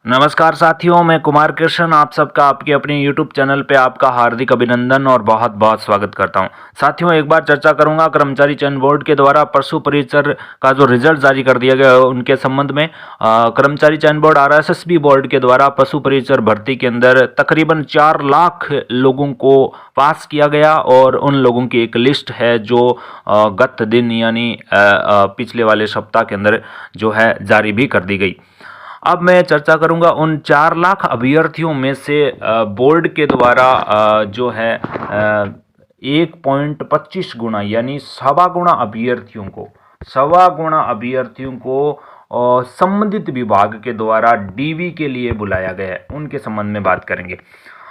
नमस्कार साथियों, मैं कुमार कृष्ण आप सबका आपके अपने YouTube चैनल पे आपका हार्दिक अभिनंदन और बहुत बहुत स्वागत करता हूं। साथियों, एक बार चर्चा करूंगा कर्मचारी चयन बोर्ड के द्वारा पशु परिचर का जो रिजल्ट जारी कर दिया गया है उनके संबंध में। कर्मचारी चयन बोर्ड RSSB बोर्ड के द्वारा पशु परिचर भर्ती के अंदर तकरीबन 4 लाख लोगों को पास किया गया और उन लोगों की एक लिस्ट है जो गत दिन यानी पिछले वाले सप्ताह के अंदर जो है जारी भी कर दी गई। अब मैं चर्चा करूंगा उन 4 लाख अभ्यर्थियों में से बोर्ड के द्वारा जो है 1.25 गुना यानी सवा गुना अभ्यर्थियों को संबंधित विभाग के द्वारा डीवी के लिए बुलाया गया है। उनके संबंध में बात करेंगे।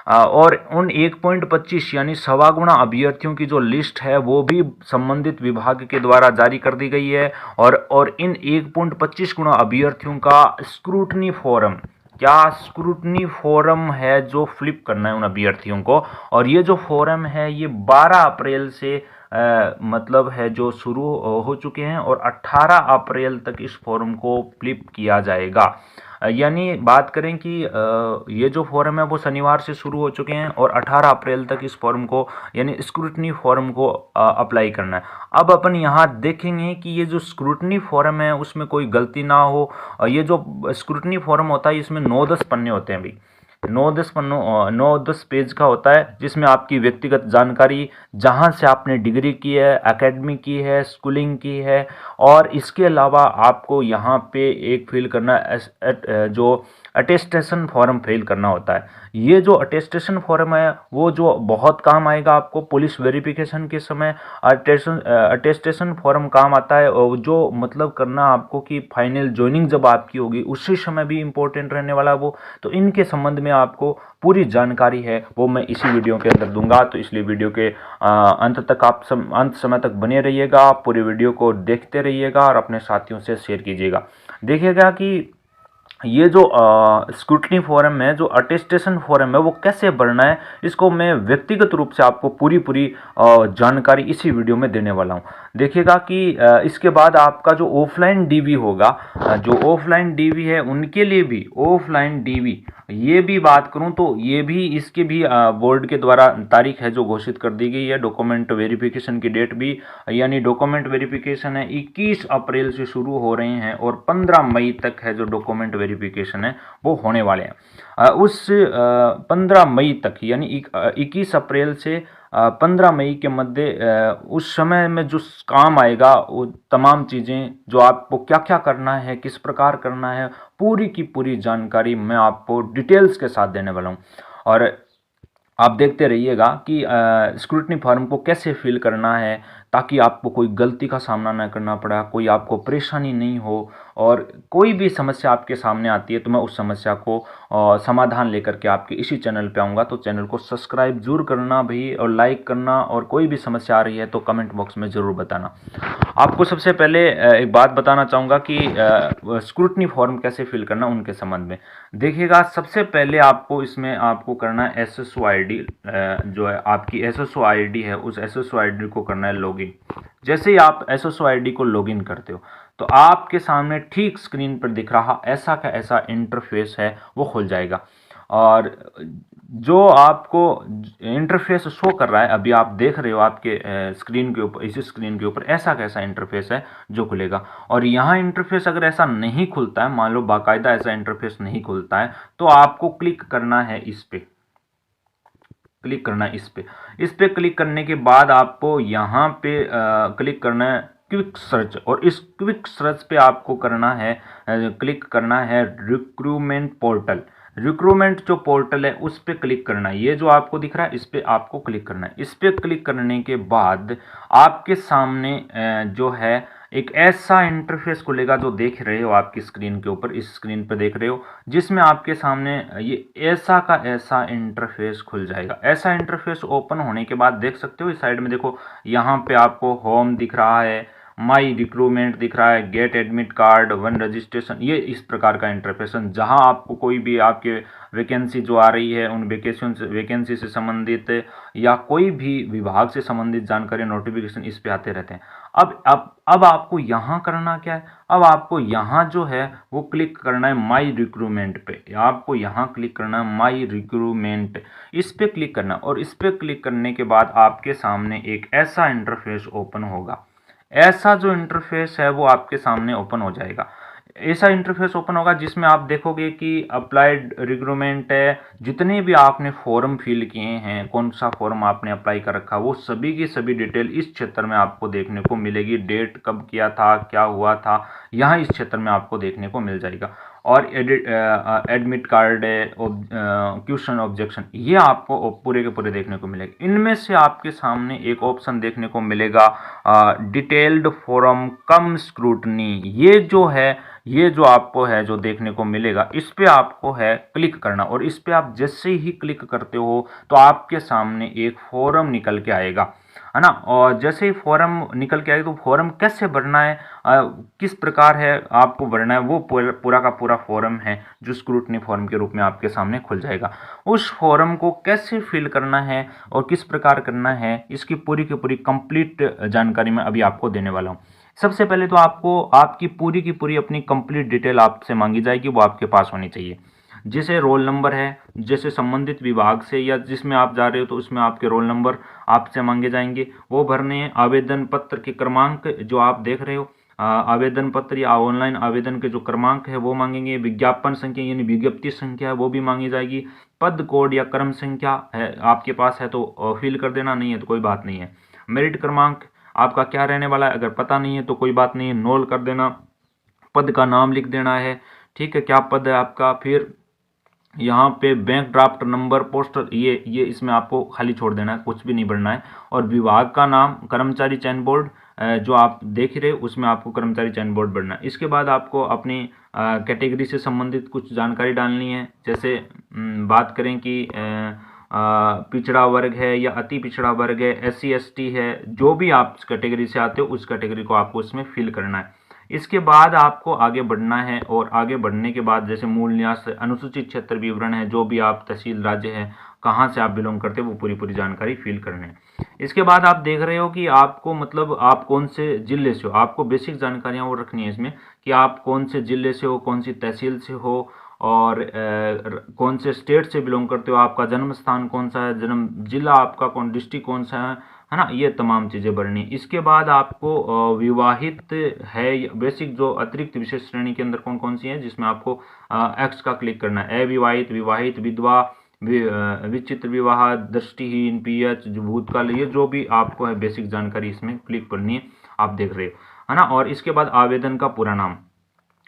और उन 1.25 यानी सवा गुना अभ्यर्थियों की जो लिस्ट है वो भी संबंधित विभाग के द्वारा जारी कर दी गई है। और इन 1.25 गुना अभ्यर्थियों का स्क्रूटनी फॉरम, क्या स्क्रूटनी फॉरम है जो फ्लिप करना है उन अभ्यर्थियों को। और ये जो फॉरम है ये 12 अप्रैल से मतलब है जो शुरू हो चुके हैं और 18 अप्रैल तक इस फॉर्म को फ्लिप किया जाएगा। यानी बात करें कि ये जो फॉर्म है वो शनिवार से शुरू हो चुके हैं और 18 अप्रैल तक इस फॉर्म को यानी स्क्रूटनी फॉर्म को अप्लाई करना है। अब अपन यहाँ देखेंगे कि ये जो स्क्रूटनी फॉर्म है उसमें कोई गलती ना हो। ये जो स्क्रूटनी फॉर्म होता है इसमें 9-10 पन्ने होते हैं भाई। 9-10 पेज का होता है जिसमें आपकी व्यक्तिगत जानकारी, जहाँ से आपने डिग्री की है, एकेडमी की है, स्कूलिंग की है, और इसके अलावा आपको यहाँ पे एक फिल करना जो अटेस्टेशन फॉर्म फिल करना होता है। ये जो अटेस्टेशन फॉर्म है वो जो बहुत काम आएगा आपको पुलिस वेरिफिकेशन के समय। अटेस्टेशन फॉर्म काम आता है और जो मतलब करना आपको कि फाइनल ज्वाइनिंग जब आपकी होगी उसी समय भी इम्पोर्टेंट रहने वाला वो। तो इनके संबंध में आपको पूरी जानकारी है वो मैं इसी वीडियो के अंदर दूंगा, तो इसलिए वीडियो के अंत तक आप अंत समय तक बने रहिएगा। आप पूरी वीडियो को देखते रहिएगा और अपने साथियों से शेयर कीजिएगा। देखिएगा कि ये जो स्क्रूटनी फॉर्म है, जो अटेस्टेशन फॉर्म है वो कैसे भरना है, इसको मैं व्यक्तिगत रूप से आपको पूरी जानकारी इसी वीडियो में देने वाला हूँ। देखिएगा कि इसके बाद आपका जो ऑफलाइन डीवी होगा, जो ऑफलाइन डीवी है उनके लिए भी ऑफलाइन डीवी, ये भी बात करूं तो ये भी इसके भी बोर्ड के द्वारा तारीख है जो घोषित कर दी गई है। डॉक्यूमेंट वेरिफिकेशन की डेट भी, यानी डॉक्यूमेंट वेरिफिकेशन है 21 अप्रैल से शुरू हो रहे हैं और 15 मई तक है जो डॉक्यूमेंट वेरिफिकेशन है वो होने वाले हैं। उस 15 मई तक यानी 21 अप्रैल से 15 मई के मध्य उस समय में जो काम आएगा वो तमाम चीज़ें जो आपको क्या क्या करना है, किस प्रकार करना है, पूरी की पूरी जानकारी मैं आपको डिटेल्स के साथ देने वाला हूँ। और आप देखते रहिएगा कि स्क्रूटनी फॉर्म को कैसे फिल करना है ताकि आपको कोई गलती का सामना न करना पड़ा, कोई आपको परेशानी नहीं हो, और कोई भी समस्या आपके सामने आती है तो मैं उस समस्या को समाधान लेकर के आपके इसी चैनल पे आऊँगा। तो चैनल को सब्सक्राइब जरूर करना भाई और लाइक करना, और कोई भी समस्या आ रही है तो कमेंट बॉक्स में ज़रूर बताना। आपको सबसे पहले एक बात बताना चाहूँगा कि स्क्रूटनी फॉर्म कैसे फिल करना उनके संबंध में। देखिएगा, सबसे पहले आपको इसमें आपको करना है SSO ID, जो है आपकी SSO ID है उस SSO ID को करना है लॉगिन। जैसे ही आप SSO ID को लॉगिन करते हो तो आपके सामने ठीक स्क्रीन पर दिख रहा ऐसा का ऐसा इंटरफेस है वो खुल जाएगा। और जो आपको इंटरफेस शो कर रहा है अभी आप देख रहे हो आपके स्क्रीन के ऊपर, इसी स्क्रीन के ऊपर ऐसा कैसा इंटरफेस है जो खुलेगा। और यहाँ इंटरफेस अगर ऐसा नहीं खुलता है, मान लो बाकायदा ऐसा इंटरफेस नहीं खुलता है, तो आपको क्लिक करना है इस पे, क्लिक करना है इस पे क्लिक करने के बाद आपको यहाँ पे क्लिक करना है क्विक सर्च, और इस क्विक सर्च पे आपको करना है क्लिक करना है रिक्रूटमेंट पोर्टल। रिक्रूटमेंट जो पोर्टल है उस पर क्लिक करना है। ये जो आपको दिख रहा है इस पर आपको क्लिक करना है। इस पर क्लिक करने के बाद आपके सामने जो है एक ऐसा इंटरफेस खुलेगा जो देख रहे हो आपकी स्क्रीन के ऊपर, इस स्क्रीन पर देख रहे हो, जिसमें आपके सामने ये ऐसा का ऐसा इंटरफेस खुल जाएगा। ऐसा इंटरफेस ओपन होने के बाद देख सकते हो इस साइड में देखो, यहाँ पे आपको होम दिख रहा है, माई रिक्रूटमेंट दिख रहा है, gate admit card, one registration, ये इस प्रकार का इंटरफेस जहां आपको कोई भी आपके वैकेंसी जो आ रही है उन वैकेंसी से संबंधित या कोई भी विभाग से संबंधित जानकारी नोटिफिकेशन इस पे आते रहते हैं। अब आपको यहाँ करना क्या है, अब आपको यहाँ जो है वो क्लिक करना है माई रिक्रूटमेंट पे। आपको यहाँ क्लिक करना है माई रिक्रूटमेंट, इस पे क्लिक करना, और इस पे क्लिक करने के बाद आपके सामने एक ऐसा इंटरफेस ओपन होगा। ऐसा जो इंटरफेस है वो आपके सामने ओपन हो जाएगा। ऐसा इंटरफेस ओपन होगा जिसमें आप देखोगे कि अप्लाइड रिक्रूटमेंट है, जितने भी आपने फॉर्म फिल किए हैं, कौन सा फॉर्म आपने अप्लाई कर रखा, वो सभी की सभी डिटेल इस क्षेत्र में आपको देखने को मिलेगी। डेट कब किया था, क्या हुआ था, यहाँ इस क्षेत्र में आपको देखने को मिल जाएगा। और एडमिट कार्ड, क्वेश्चन, ऑब्जेक्शन, ये आपको पूरे के पूरे देखने को मिलेगा। इनमें से आपके सामने एक ऑप्शन देखने को मिलेगा डिटेल्ड फॉर्म कम स्क्रूटनी। ये जो आपको है जो देखने को मिलेगा, इस पे आपको है क्लिक करना, और इस पे आप जैसे ही क्लिक करते हो तो आपके सामने एक फॉर्म निकल के आएगा, है ना। और जैसे ही फॉर्म निकल के आएगा तो फॉर्म कैसे भरना है, किस प्रकार है आपको भरना है, वो पूरा का पूरा फॉर्म है जो स्क्रूटनी फॉर्म के रूप में आपके सामने खुल जाएगा। उस फॉर्म को कैसे फिल करना है और किस प्रकार करना है, इसकी पूरी की पूरी कंप्लीट जानकारी मैं अभी आपको देने वाला हूँ। सबसे पहले तो आपको आपकी पूरी की पूरी अपनी कंप्लीट डिटेल आपसे मांगी जाएगी, वो आपके पास होनी चाहिए। जैसे रोल नंबर है, जैसे संबंधित विभाग से या जिसमें आप जा रहे हो तो उसमें आपके रोल नंबर आपसे मांगे जाएंगे, वो भरने हैं। आवेदन पत्र के क्रमांक जो आप देख रहे हो, आवेदन पत्र या ऑनलाइन आवेदन के जो क्रमांक है वो मांगेंगे। विज्ञापन संख्या यानी विज्ञप्ति संख्या है वो भी मांगी जाएगी। पद कोड या क्रम संख्या है आपके पास है तो फिल कर देना, नहीं है तो कोई बात नहीं है। मेरिट क्रमांक आपका क्या रहने वाला है, अगर पता नहीं है तो कोई बात नहीं है, नोल कर देना। पद का नाम लिख देना है, ठीक है, क्या पद है आपका। फिर यहाँ पे बैंक ड्राफ्ट नंबर, पोस्टर, ये इसमें आपको खाली छोड़ देना है, कुछ भी नहीं भरना है। और विभाग का नाम, कर्मचारी चयन बोर्ड जो आप देख रहे हो उसमें आपको कर्मचारी चयन बोर्ड भरना है। इसके बाद आपको अपनी कैटेगरी से संबंधित कुछ जानकारी डालनी है। जैसे बात करें कि पिछड़ा वर्ग है या अति पिछड़ा वर्ग है, SC ST है, जो भी आप कैटेगरी से आते हो उस कैटेगरी को आपको इसमें फिल करना है। इसके बाद आपको आगे बढ़ना है, और आगे बढ़ने के बाद जैसे मूल निवास, अनुसूचित क्षेत्र विवरण है, जो भी आप तहसील राज्य है कहाँ से आप बिलोंग करते हो वो पूरी पूरी जानकारी फिल करनी है। इसके बाद आप देख रहे हो कि आपको मतलब आप कौन से जिले से हो, आपको बेसिक जानकारियाँ वो रखनी है इसमें कि आप कौन से जिले से हो, कौन सी तहसील से हो, और कौन से स्टेट से बिलोंग करते हो, आपका जन्म स्थान कौन सा है, जन्म जिला आपका कौन, डिस्ट्रिक्ट कौन सा है ना, ये तमाम चीज़ें भरनी। इसके बाद आपको विवाहित है, बेसिक जो अतिरिक्त विशेष श्रेणी के अंदर कौन कौन सी है, जिसमें आपको एक्स का क्लिक करना है। अविवाहित, विवाहित, विधवा, विचित्र विवाह, दृष्टिहीन, PH, जो भूतकाल, ये जो भी आपको है बेसिक जानकारी इसमें क्लिक करनी है, आप देख रहे हो, है ना। और इसके बाद आवेदन का पूरा नाम,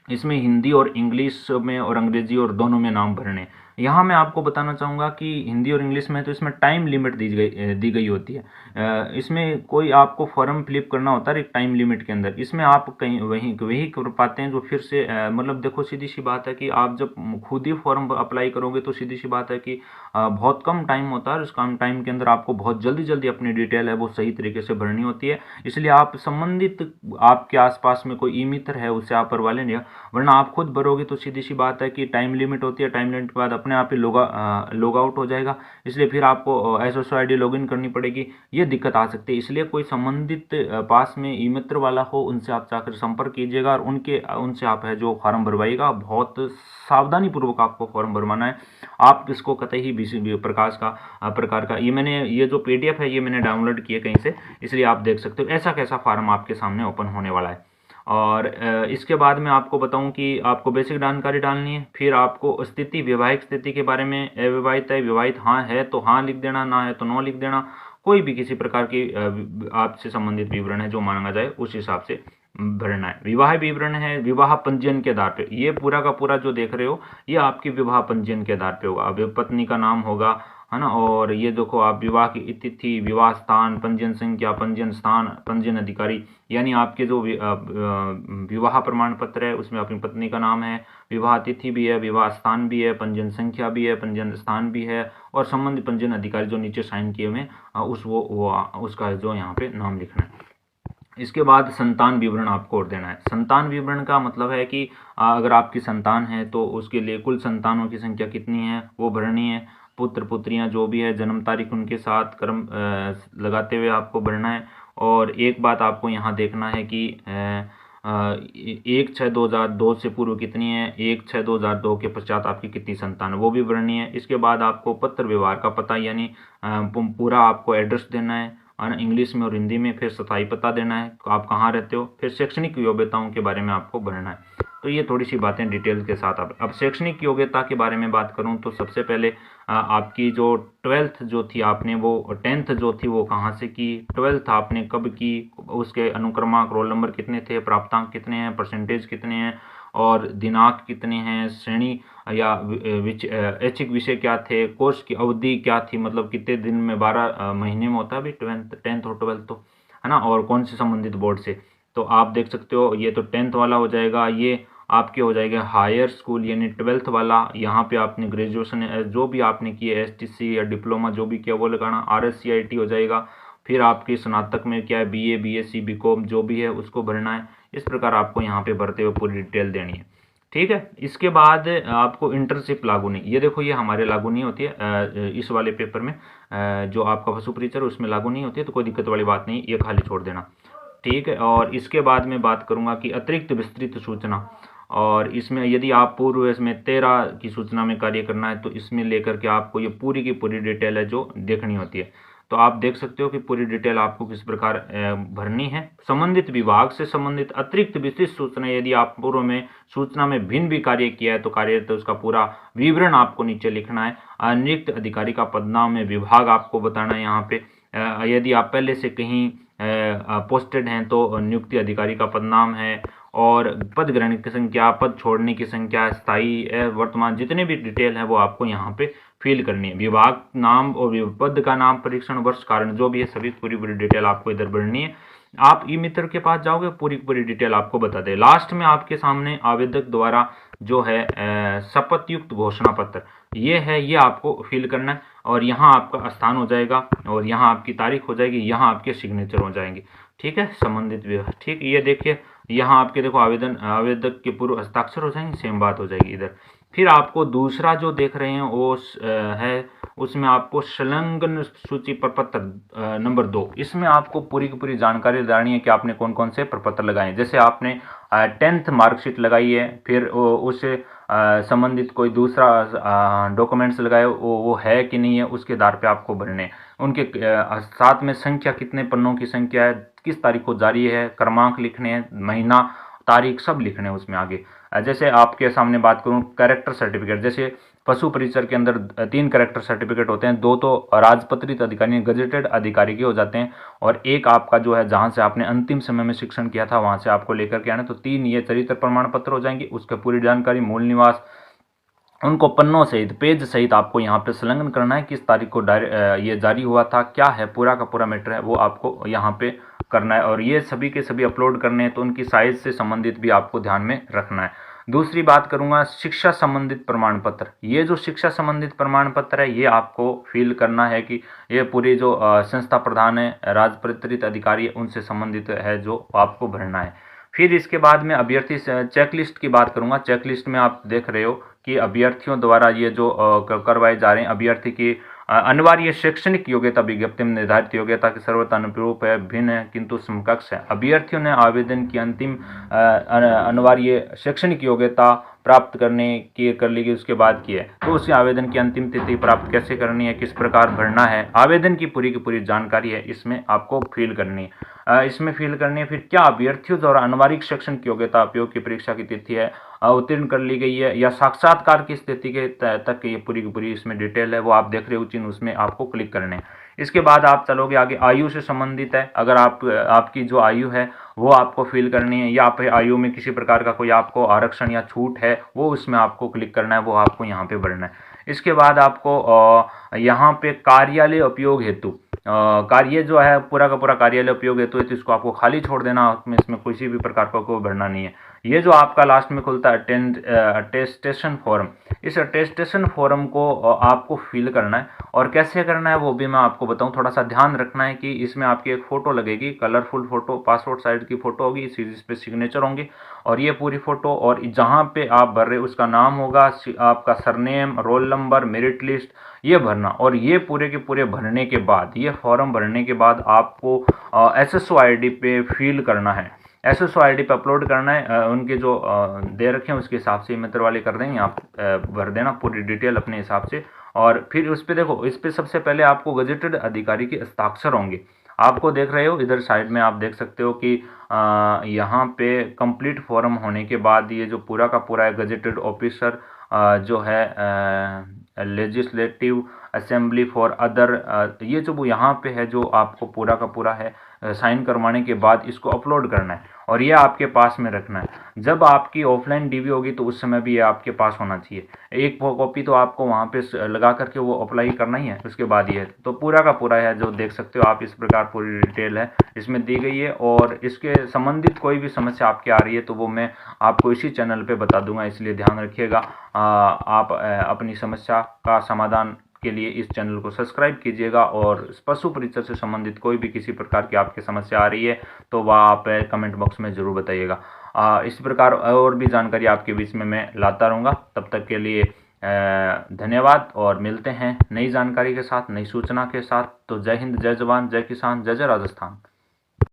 इसमें हिंदी और इंग्लिश में और अंग्रेजी और दोनों में नाम भरने। यहाँ मैं आपको बताना चाहूँगा कि हिंदी और इंग्लिश में तो इसमें टाइम लिमिट दी गई होती है। इसमें कोई आपको फॉर्म फिलअप करना होता है एक टाइम लिमिट के अंदर, इसमें आप कहीं वही कर पाते हैं जो फिर से मतलब देखो सीधी सी बात है कि आप जब खुद ही फॉर्म अप्लाई करोगे तो सीधी सी बात है कि बहुत कम टाइम होता है, और उस कम टाइम के अंदर आपको बहुत जल्दी जल्दी अपनी डिटेल है वो सही तरीके से भरनी होती है। इसलिए आप संबंधित आपके आसपास में कोई ई-मित्र है उससे आप भरवा लेंगे, वरना आप खुद भरोगे तो सीधी सी बात है कि टाइम लिमिट होती है, टाइम लिमिट के बाद अपने आप ही लॉग आउट हो जाएगा। इसलिए फिर आपको SSO ID लॉगिन करनी पड़ेगी, ये दिक्कत आ सकती है। इसलिए कोई संबंधित पास में ई-मित्र वाला हो उनसे आप जाकर संपर्क कीजिएगा, और उनसे आप है जो फॉर्म भरवाइएगा। बहुत सावधानी पूर्वक आपको फॉर्म भरवाना है। आप इसको कतई ही प्रकार का ये जो PDF है ये मैंने डाउनलोड किया कहीं से, इसलिए आप देख सकते हो ऐसा कैसा फॉर्म आपके सामने ओपन होने वाला है। और इसके बाद मैं आपको बताऊं कि आपको बेसिक जानकारी डालनी है। फिर आपको स्थिति, वैवाहिक स्थिति के बारे में, अविवाहित है, विवाहित हाँ है तो हाँ लिख देना, ना है तो नो लिख देना। कोई भी किसी प्रकार की आपसे संबंधित विवरण है जो मांगा जाए उस हिसाब से भरना है। विवाह विवरण है, विवाह पंजीयन के आधार पे, ये पूरा का पूरा जो देख रहे हो ये आपकी विवाह पंजीयन के आधार पे होगा। अब पत्नी का नाम होगा, है ना। और ये देखो आप विवाह की तिथि, विवाह स्थान, पंजीयन संख्या, पंजीयन स्थान, पंजीयन अधिकारी, यानी आपके जो विवाह प्रमाण पत्र है उसमें अपनी पत्नी का नाम है, विवाह तिथि भी है, विवाह स्थान भी है, पंजीयन संख्या भी है, पंजीयन स्थान भी है, और संबंधित पंजीयन अधिकारी जो नीचे साइन किए हुए उसका जो यहाँ पे नाम लिखना है। इसके बाद संतान विवरण आपको और देना है। संतान विवरण का मतलब है कि अगर आपकी संतान है तो उसके लिए कुल संतानों की संख्या कितनी है वो भरनी है। पुत्र पुत्रियां जो भी है जन्म तारीख उनके साथ क्रम लगाते हुए आपको भरना है। और एक बात आपको यहाँ देखना है कि 1/6/2002 से पूर्व कितनी है, 1/6/2002 के पश्चात आपकी कितनी संतान है वो भी भरनी है। इसके बाद आपको पत्र व्यवहार का पता यानी पूरा आपको एड्रेस देना है इंग्लिश में और हिंदी में। फिर स्थायी पता देना है आप कहाँ रहते हो। फिर शैक्षणिक योग्यताओं के बारे में आपको भरना है। तो ये थोड़ी सी बातें डिटेल के साथ अब शैक्षणिक योग्यता के बारे में बात करूं तो सबसे पहले आपकी जो 12th जो थी आपने वो 10th जो थी वो कहाँ से की, 12th आपने कब की, उसके अनुक्रमांक रोल नंबर कितने थे, प्राप्तांक कितने हैं, परसेंटेज कितने हैं और दिनांक कितने हैं, श्रेणी या ऐच्छिक विषय क्या थे, कोर्स की अवधि क्या थी, मतलब कितने दिन में 12 महीने में होता है अभी 10th और 12th तो है ना, और कौन से संबंधित बोर्ड से। तो आप देख सकते हो ये तो 10th वाला हो जाएगा। ये आपके हो जाएगा हायर स्कूल यानी 12th वाला। यहाँ पे आपने ग्रेजुएशन जो भी आपने किया STC या डिप्लोमा जो भी किया वो लगाना। RSCIT हो जाएगा। फिर आपकी स्नातक में क्या है BA BSc BCom जो भी है उसको भरना है। इस प्रकार आपको यहाँ पे भरते हुए पूरी डिटेल देनी है। ठीक है। इसके बाद आपको इंटर्नशिप लागू नहीं, ये देखो ये हमारे लागू नहीं होती है इस वाले पेपर में जो आपका पशु परिचर उसमें लागू नहीं होती है, तो कोई दिक्कत वाली बात नहीं, ये खाली छोड़ देना। ठीक है। और इसके बाद मैं बात करूंगा कि अतिरिक्त विस्तृत सूचना, और इसमें यदि आप पूर्व इसमें 13 की सूचना में कार्य करना है तो इसमें लेकर के आपको ये पूरी की पूरी डिटेल है जो देखनी होती है। तो आप देख सकते हो कि पूरी डिटेल आपको किस प्रकार भरनी है। संबंधित विभाग से संबंधित अतिरिक्त विस्तृत सूचना, यदि आप पूर्व में सूचना में भिन्न भी कार्य किया है तो कार्य तो उसका पूरा विवरण आपको नीचे लिखना है। नियुक्त अधिकारी का पदनाम में विभाग आपको बताना है यहाँ पे। यदि आप पहले से कहीं पोस्टेड हैं तो नियुक्ति अधिकारी का पदनाम है, और पद ग्रहण की संख्या, पद छोड़ने की संख्या, स्थायी वर्तमान जितने भी डिटेल है वो आपको यहाँ पे फिल करनी है। विभाग नाम और पद का नाम, परीक्षण वर्ष, कारण जो भी है सभी पूरी पूरी डिटेल आपको इधर भरनी है। आप ई मित्र के पास जाओगे पूरी पूरी डिटेल आपको बता दे। लास्ट में आपके सामने आवेदक द्वारा जो है शपथ युक्त घोषणा पत्र ये है, ये आपको फिल करना है। और यहाँ आपका स्थान हो जाएगा और यहाँ आपकी तारीख हो जाएगी, यहाँ आपके सिग्नेचर हो जाएंगे। ठीक है। संबंधित विभाग। ठीक, ये देखिए यहाँ आपके देखो आवेदक के पूर्व हस्ताक्षर हो जाएंगे, सेम बात हो जाएगी इधर। फिर आपको दूसरा जो देख रहे हैं वो है, उसमें आपको संलग्न सूची प्रपत्र नंबर 2, इसमें आपको पूरी की पूरी जानकारी लगानी है कि आपने कौन कौन से प्रपत्र लगाए हैं। जैसे आपने 10th मार्कशीट लगाई है, फिर उससे संबंधित कोई दूसरा डॉक्यूमेंट्स लगाए वो है कि नहीं है, उसके आधार पे आपको भरने। उनके साथ में संख्या, कितने पन्नों की संख्या है, किस तारीख को जारी है, क्रमांक लिखने हैं, महीना तारीख सब लिखने हैं उसमें आगे। जैसे आपके सामने बात करूं कैरेक्टर सर्टिफिकेट, जैसे पशु परिचर के अंदर 3 कैरेक्टर सर्टिफिकेट होते हैं, 2 तो राजपत्रित अधिकारी गजेटेड अधिकारी के हो जाते हैं, और एक आपका जो है जहां से आपने अंतिम समय में शिक्षण किया था वहां से आपको लेकर के आना। तो 3 ये चरित्र प्रमाण पत्र हो जाएंगे। उसके पूरी जानकारी, मूल निवास, उनको पन्नों सहित, पेज सहित आपको यहाँ पे संलग्न करना है। किस तारीख को ये जारी हुआ था, क्या है पूरा का पूरा मैटर है वो आपको यहाँ पे करना है। और ये सभी के सभी अपलोड करने हैं तो उनकी साइज से संबंधित भी आपको ध्यान में रखना है। दूसरी बात करूंगा शिक्षा संबंधित प्रमाण पत्र। ये जो शिक्षा संबंधित प्रमाण पत्र है ये आपको फिल करना है कि ये पूरी जो संस्था प्रधान है, राजपत्रित अधिकारी है, उनसे संबंधित है जो आपको भरना है। फिर इसके बाद में अभ्यर्थी चेकलिस्ट की बात करूंगा। चेकलिस्ट में आप देख रहे हो कि अभ्यर्थियों द्वारा ये जो करवाए जा रहे हैं, अभ्यर्थी की अनिवार्य शैक्षणिक योग्यता विज्ञप्ति में निर्धारित योग्यता के सर्वथा अनुरूप है, भिन्न है किंतु समकक्ष है। अभ्यर्थियों ने आवेदन की अंतिम अनिवार्य शैक्षणिक योग्यता प्राप्त करने की कर ली गई उसके बाद की है, तो उसी आवेदन की अंतिम तिथि प्राप्त कैसे करनी है, किस प्रकार भरना है, आवेदन की पूरी जानकारी है इसमें आपको फिल करनी है। इसमें फिल करनी है। फिर क्या अभ्यर्थियों द्वारा अनिवार्य शैक्षणिक योग्यता उपयोग की परीक्षा की तिथि है उत्तीर्ण कर ली गई है या साक्षात्कार की स्थिति के तक ये पूरी की पूरी इसमें डिटेल है, वो आप देख रहे हो चिन्ह, उसमें आपको क्लिक करने हैं। इसके बाद आप चलोगे आगे, आयु से संबंधित है, अगर आपकी जो आयु है वो आपको फिल करनी है, या फिर आयु में किसी प्रकार का कोई आपको आरक्षण या छूट है वो उसमें आपको क्लिक करना है, वो आपको यहाँ पे भरना है। इसके बाद आपको यहाँ पे कार्यालय उपयोग हेतु कार्य जो है पूरा का पूरा कार्यालय उपयोग हेतु है तो इसको आपको खाली छोड़ देना, इसमें किसी भी प्रकार का कोई भरना नहीं है। ये जो आपका लास्ट में खुलता है अटेस्टेशन फॉर्म, इस अटेस्टेशन फॉर्म को आपको फिल करना है। और कैसे करना है वो भी मैं आपको बताऊं। थोड़ा सा ध्यान रखना है कि इसमें आपकी एक फ़ोटो लगेगी, कलरफुल फ़ोटो, पासपोर्ट साइज की फ़ोटो होगी, इस पे सिग्नेचर होंगे और ये पूरी फ़ोटो, और जहाँ पे आप भर रहे उसका नाम होगा, आपका surname, roll number, merit list, ये भरना। और ये पूरे के पूरे भरने के बाद, ये फॉर्म भरने के बाद आपको SSO ID पे फिल करना है, SSO ID पे अपलोड करना है। उनके जो दे रखे हैं उसके हिसाब से मित्र वाले कर देंगे, आप भर देना पूरी डिटेल अपने हिसाब से। और फिर उस पर देखो, इस पर सबसे पहले आपको गजेटेड अधिकारी के हस्ताक्षर होंगे। आपको देख रहे हो इधर साइड में, आप देख सकते हो कि यहाँ पे कंप्लीट फॉर्म होने के बाद ये जो पूरा का पूरा है, गजेटेड ऑफिसर जो है लेजिस्लेटिव असेंबली फॉर अदर, ये जो वो यहाँ पे है, जो आपको पूरा का पूरा है, साइन करवाने के बाद इसको अपलोड करना है और ये आपके पास में रखना है। जब आपकी ऑफलाइन डीवी होगी तो उस समय भी ये आपके पास होना चाहिए। एक कॉपी तो आपको वहाँ पे लगा करके वो अप्लाई करना ही है, उसके बाद ये तो पूरा का पूरा है जो देख सकते हो आप। इस प्रकार पूरी डिटेल है इसमें दी गई है, और इसके संबंधित कोई भी समस्या आपकी आ रही है तो वो मैं आपको इसी चैनल पे बता दूंगा, इसलिए ध्यान रखिएगा। आप अपनी समस्या का समाधान के लिए इस चैनल को सब्सक्राइब कीजिएगा, और पशु परिचर से संबंधित कोई भी किसी प्रकार की आपकी समस्या आ रही है तो वह आप कमेंट बॉक्स में ज़रूर बताइएगा। इस प्रकार और भी जानकारी आपके बीच में मैं लाता रहूँगा। तब तक के लिए धन्यवाद, और मिलते हैं नई जानकारी के साथ, नई सूचना के साथ। तो जय हिंद, जय जवान, जय किसान, जय जय राजस्थान।